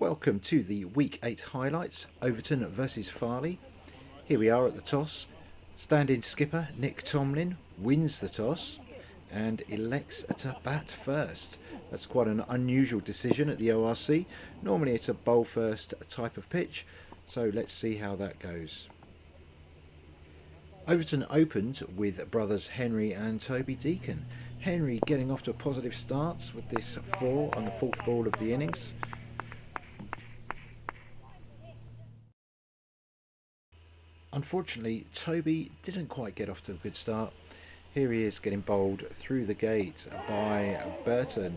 Welcome to the Week 8 highlights, Overton versus Farley. Here we are at the toss. Stand-in skipper Nick Tomlin wins the toss and elects to bat first. That's quite an unusual decision at the ORC. Normally it's a bowl first type of pitch, so let's see how that goes. Overton opened with brothers Henry and Toby Deacon. Henry getting off to a positive start with this 4 on the 4th ball of the innings. Unfortunately, Toby didn't quite get off to a good start. Here he is getting bowled through the gate by Burton.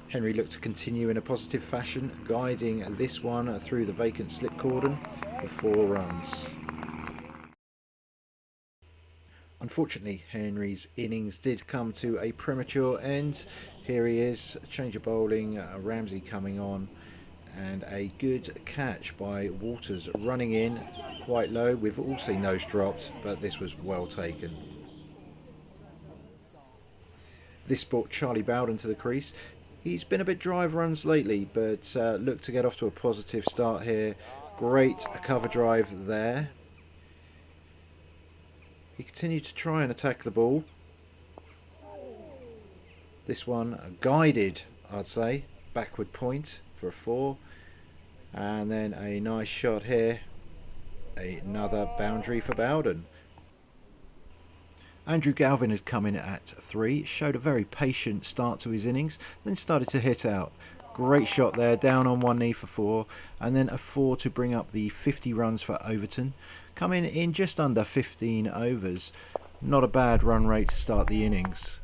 Henry looked to continue in a positive fashion, guiding this one through the vacant slip cordon for 4 runs. Unfortunately, Henry's innings did come to a premature end. Here he is, change of bowling, Ramsey coming on, and a good catch by Waters running in quite low. We've all seen those dropped, but this was well taken. This brought Charlie Bowden to the crease. He's been a bit dry of runs lately, but looked to get off to a positive start here. Great cover drive there. He continued to try and attack the ball. This one guided, I'd say, backward point for a 4. And then a nice shot here. Another boundary for Bowden. Andrew Galvin had come in at 3, showed a very patient start to his innings, then started to hit out. Great shot there, down on one knee for 4, and then a 4 to bring up the 50 runs for Overton. Coming in just under 15 overs. Not a bad run rate to start the innings.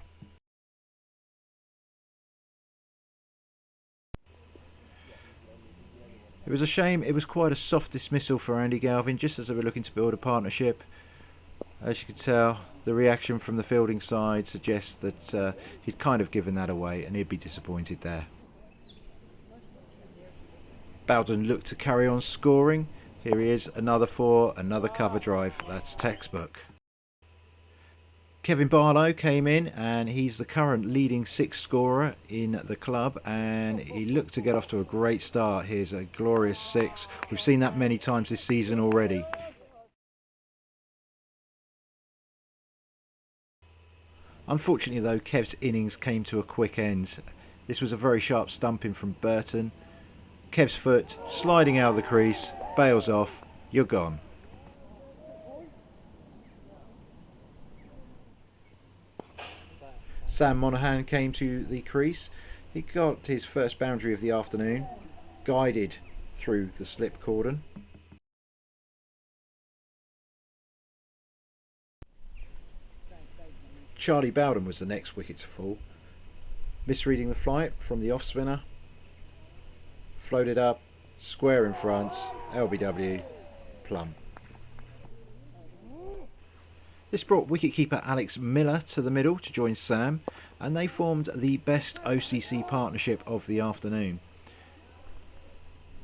It was a shame, it was quite a soft dismissal for Andy Galvin, just as they were looking to build a partnership. As you can tell, the reaction from the fielding side suggests that he'd kind of given that away and he'd be disappointed there. Bowden looked to carry on scoring. Here he is, another 4, another cover drive. That's textbook. Kevin Barlow came in and he's the current leading 6 scorer in the club, and he looked to get off to a great start. Here's a glorious 6. We've seen that many times this season already. Unfortunately though, Kev's innings came to a quick end. This was a very sharp stumping from Burton. Kev's foot sliding out of the crease, bails off, you're gone. Sam Monaghan came to the crease. He got his first boundary of the afternoon, guided through the slip cordon. Charlie Bowden was the next wicket to fall. Misreading the flight from the off spinner. Floated up, square in front, LBW, plumb. This brought wicketkeeper Alex Miller to the middle to join Sam, and they formed the best OCC partnership of the afternoon.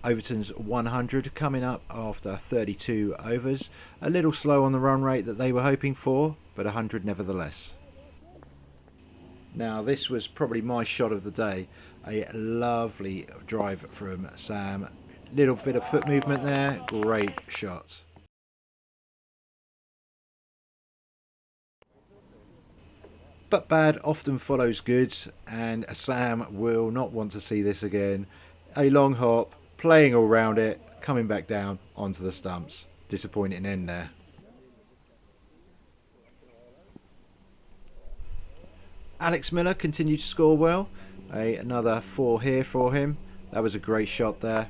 Overton's 100 coming up after 32 overs. A little slow on the run rate that they were hoping for, but 100 nevertheless. Now this was probably my shot of the day. A lovely drive from Sam. Little bit of foot movement there. Great shot. But bad often follows good, and Sam will not want to see this again. A long hop, playing all round it, coming back down onto the stumps. Disappointing end there. Alex Miller continued to score well. Another 4 here for him. That was a great shot there.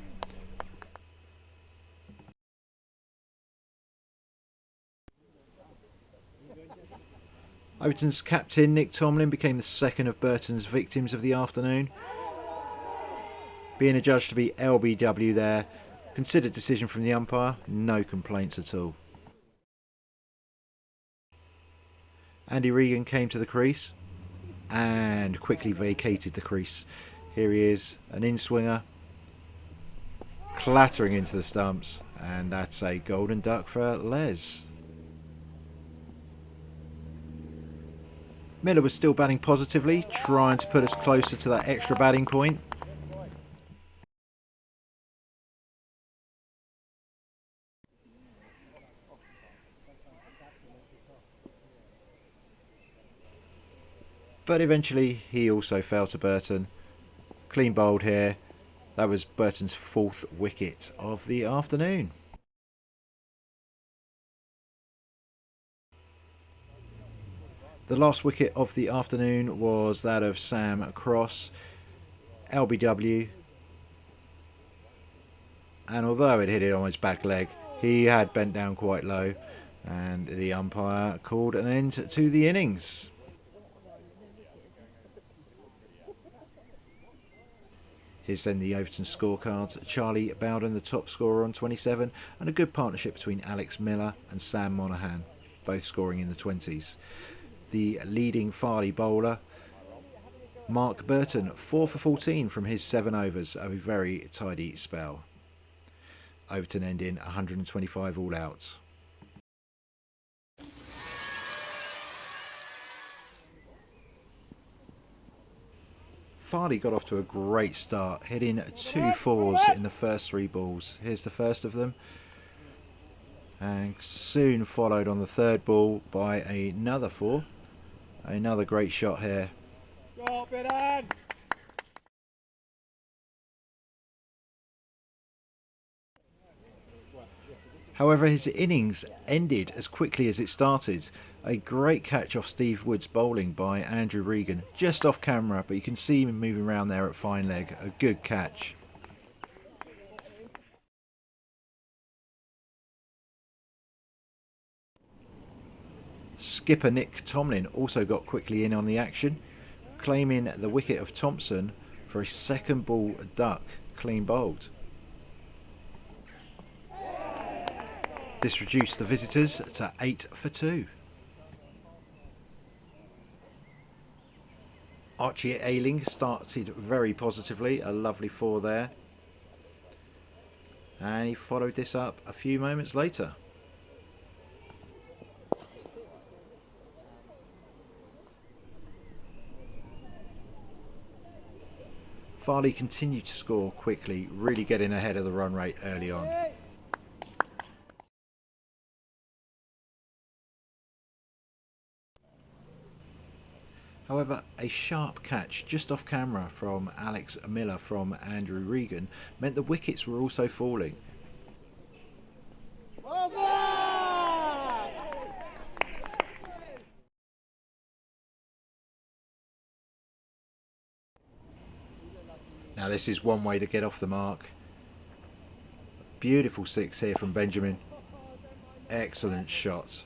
Overton's captain Nick Tomlin became the second of Burton's victims of the afternoon. Being adjudged to be LBW there. Considered decision from the umpire. No complaints at all. Andy Regan came to the crease and quickly vacated the crease. Here he is, an in-swinger, clattering into the stumps, and that's a golden duck for Les. Miller was still batting positively, trying to put us closer to that extra batting point. But eventually he also fell to Burton. Clean bowled here. That was Burton's 4th wicket of the afternoon. The last wicket of the afternoon was that of Sam Cross, LBW. And although it hit it on his back leg, he had bent down quite low, and the umpire called an end to the innings. Here's then the Overton scorecards. Charlie Bowden, the top scorer on 27, and a good partnership between Alex Miller and Sam Monaghan, both scoring in the 20s. The leading Farley bowler, Mark Burton, 4 for 14 from his 7 overs, a very tidy spell. Overton ending 125 all outs. Farley got off to a great start, hitting 2 fours in the first 3 balls. Here's the first of them. And soon followed on the 3rd ball by another 4. Another great shot here. However, his innings ended as quickly as it started. A great catch off Steve Wood's bowling by Andrew Regan, just off camera, but you can see him moving around there at fine leg. A good catch. Skipper Nick Tomlin also got quickly in on the action, claiming the wicket of Thompson for a 2nd ball duck, clean bowled. This reduced the visitors to 8 for 2. Archie Ayling started very positively, a lovely 4 there. And he followed this up a few moments later. Farley continued to score quickly, really getting ahead of the run rate early on. However, a sharp catch just off camera from Alex Miller from Andrew Regan meant the wickets were also falling. Now this is one way to get off the mark. Beautiful 6 here from Benjamin. Excellent shot.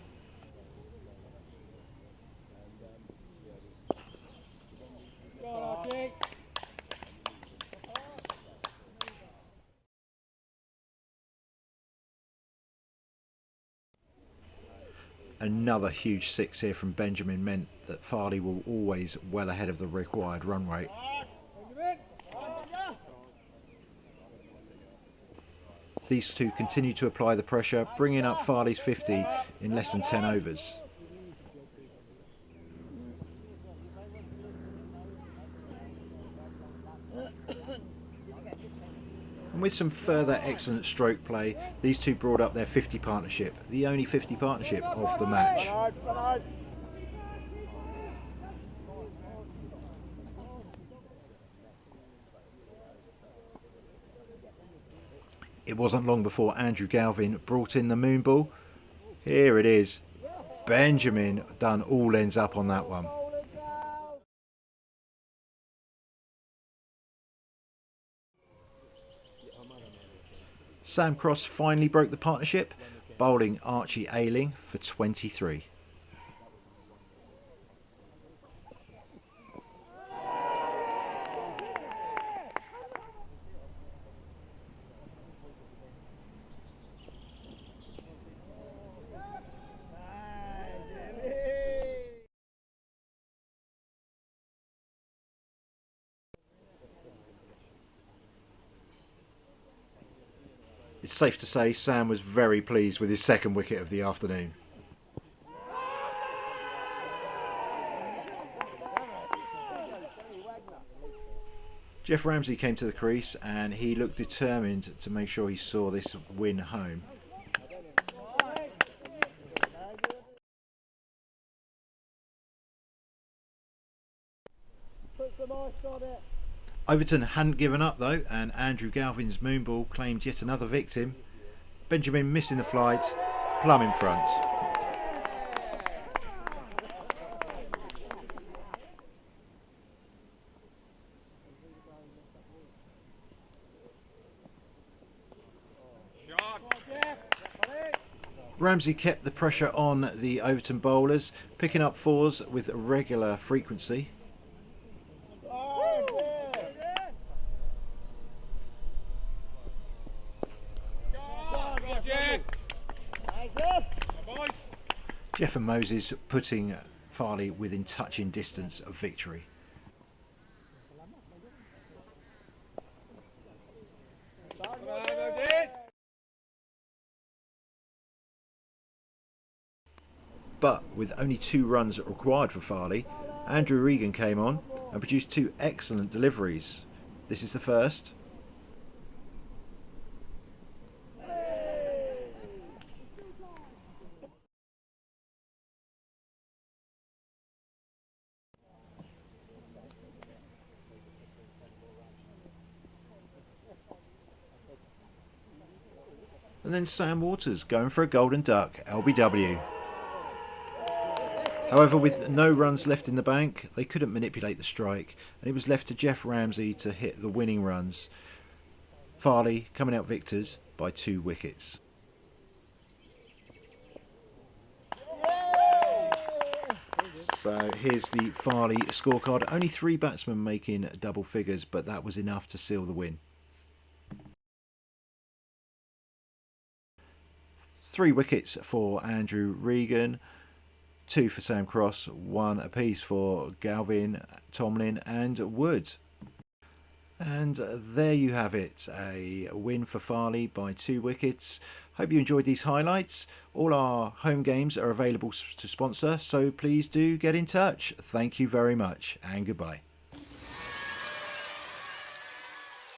Another huge 6 here from Benjamin meant that Farley were always well ahead of the required run rate. These two continue to apply the pressure, bringing up Farley's 50 in less than 10 overs. And with some further excellent stroke play, these two brought up their 50 partnership, the only 50 partnership of the match. It wasn't long before Andrew Galvin brought in the moon ball. Here it is. Benjamin done all ends up on that one. Sam Cross finally broke the partnership, bowling Archie Ayling for 23. It's safe to say Sam was very pleased with his second wicket of the afternoon. Jeff Ramsey came to the crease and he looked determined to make sure he saw this win home. Overton hadn't given up though, and Andrew Galvin's moonball claimed yet another victim. Benjamin missing the flight, plumb in front. Ramsey kept the pressure on the Overton bowlers, picking up fours with regular frequency. Jeff and Moses putting Farley within touching distance of victory. But with only 2 runs required for Farley, Andrew Regan came on and produced 2 excellent deliveries. This is the first. And then Sam Waters going for a golden duck, LBW. However, with no runs left in the bank, they couldn't manipulate the strike, and it was left to Jeff Ramsey to hit the winning runs. Farley coming out victors by 2 wickets. So here's the Farley scorecard. Only 3 batsmen making double figures, but that was enough to seal the win. 3 wickets for Andrew Regan, 2 for Sam Cross, 1 apiece for Galvin, Tomlin and Wood. And there you have it, a win for Farley by 2 wickets. Hope you enjoyed these highlights. All our home games are available to sponsor, so please do get in touch. Thank you very much and goodbye.